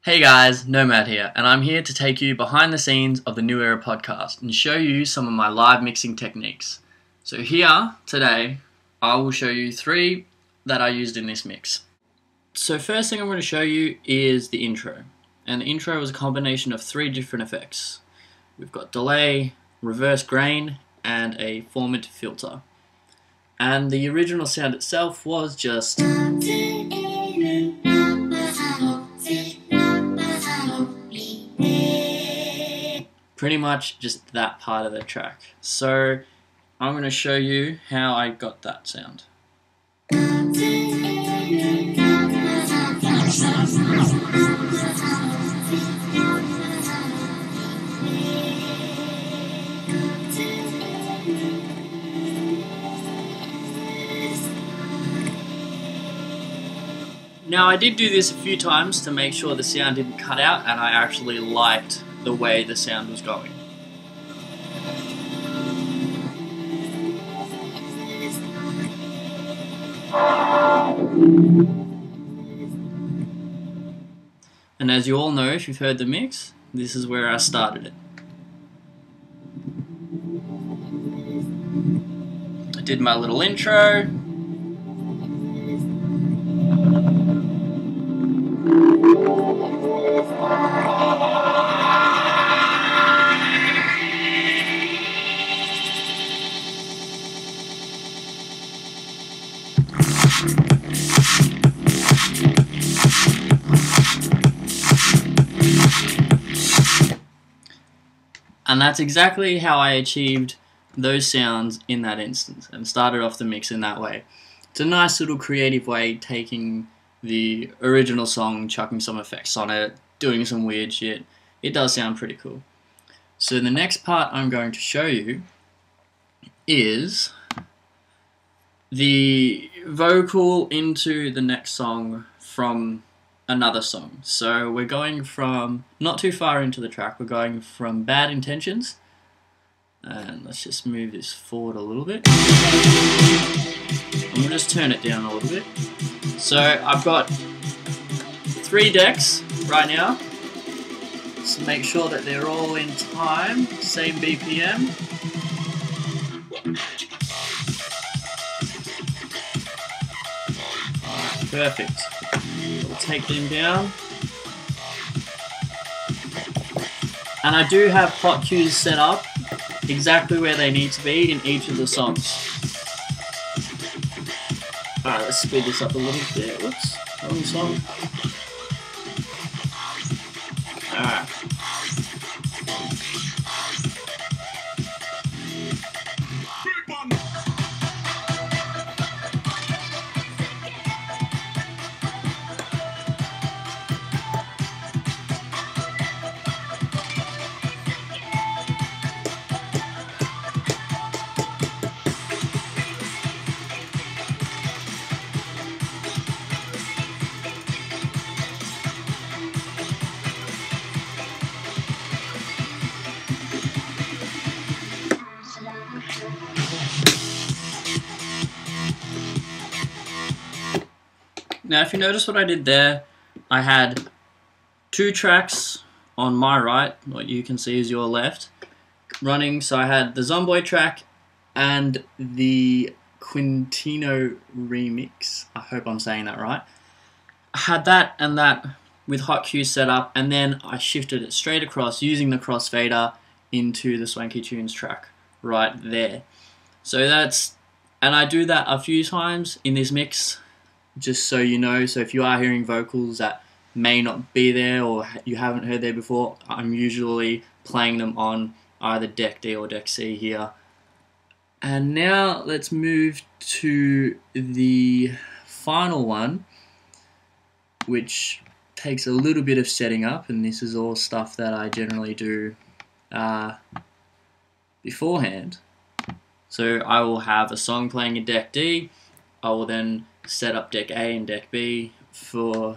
Hey guys, Nomad here, and I'm here to take you behind the scenes of the New Era podcast and show you some of my live mixing techniques. So here, today, I will show you 3 that I used in this mix. So first thing I'm going to show you is the intro. And the intro is a combination of 3 different effects. We've got delay, reverse grain, and a formant filter. And the original sound itself was just... pretty much just that part of the track. So I'm going to show you how I got that sound. Now I did do this a few times to make sure the sound didn't cut out, and I actually liked the way the sound was going. And as you all know, if you've heard the mix, this is where I started it. I did my little intro. And that's exactly how I achieved those sounds in that instance and started off the mix in that way. It's a nice little creative way, taking the original song, chucking some effects on it, doing some weird shit. It does sound pretty cool. So the next part I'm going to show you is the vocal into the next song from another song. So we're going from not too far into the track, we're going from Bad Intentions, and let's just move this forward a little bit, and we'll just turn it down a little bit. So I've got 3 decks right now, so make sure that they're all in time, same BPM. Perfect. We'll take them down. And I do have hot cues set up exactly where they need to be in each of the songs. Alright, let's speed this up a little bit. Whoops, wrong song. Alright. Now if you notice what I did there, I had 2 tracks on my right, what you can see is your left, running. So I had the Zomboid track and the Quintino remix. I hope I'm saying that right. I had that and that with hot cues set up, and then I shifted it straight across using the crossfader into the Swanky Tunes track right there. So that's, and I do that a few times in this mix, just so you know. So if you are hearing vocals that may not be there or you haven't heard there before, I'm usually playing them on either deck D or deck C here. And now let's move to the final one, which takes a little bit of setting up, and this is all stuff that I generally do beforehand. So I will have a song playing in deck D, I will then set up deck A and deck B for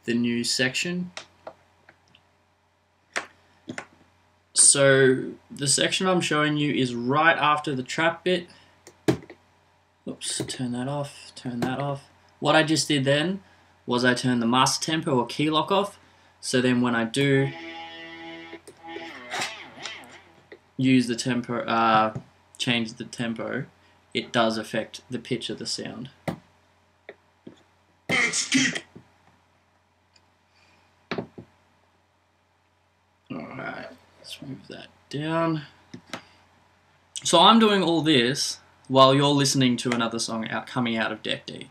the new section. So the section I'm showing you is right after the trap bit. Oops, turn that off, turn that off. What I just did then was I turned the master tempo or key lock off, so then when I do use the tempo, change the tempo, it does affect the pitch of the sound. Alright, let's move that down. So I'm doing all this while you're listening to another song coming out of Deck D.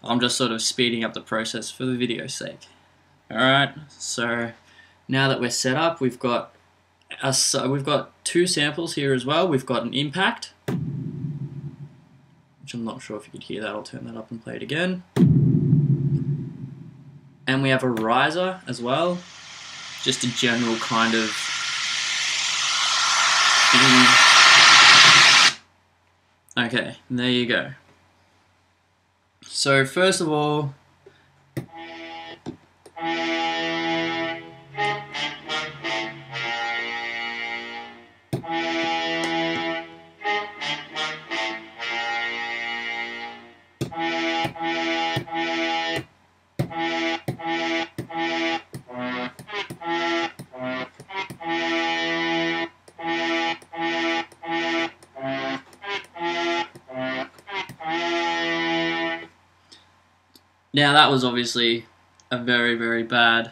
I'm just sort of speeding up the process for the video's sake. Alright, so now that we're set up, we've got two samples here as well. We've got an impact, which I'm not sure if you could hear that. I'll turn that up and play it again. And we have a riser as well, just a general kind of Okay, there you go. So first of all, now that was obviously a very, very bad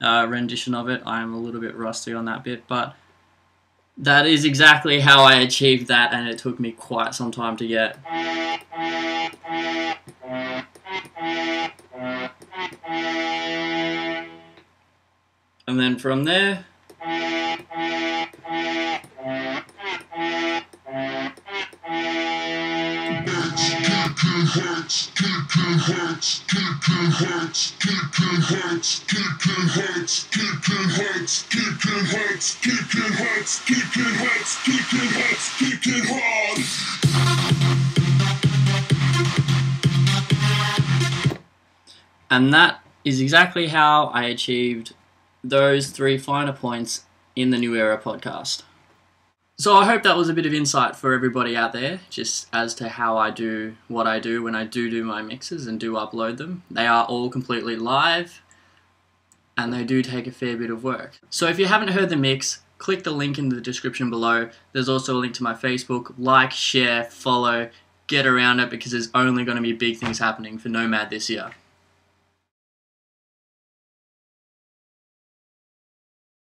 rendition of it. I am a little bit rusty on that bit, but that is exactly how I achieved that, and it took me quite some time to get. And then from there, and that is exactly how I achieved those 3 finer points in the New Era podcast. So I hope that was a bit of insight for everybody out there, just as to how I do what I do when I do my mixes and do upload them. They are all completely live, and they do take a fair bit of work. So if you haven't heard the mix, click the link in the description below. There's also a link to my Facebook. Like, share, follow, get around it, because there's only going to be big things happening for Nomad this year.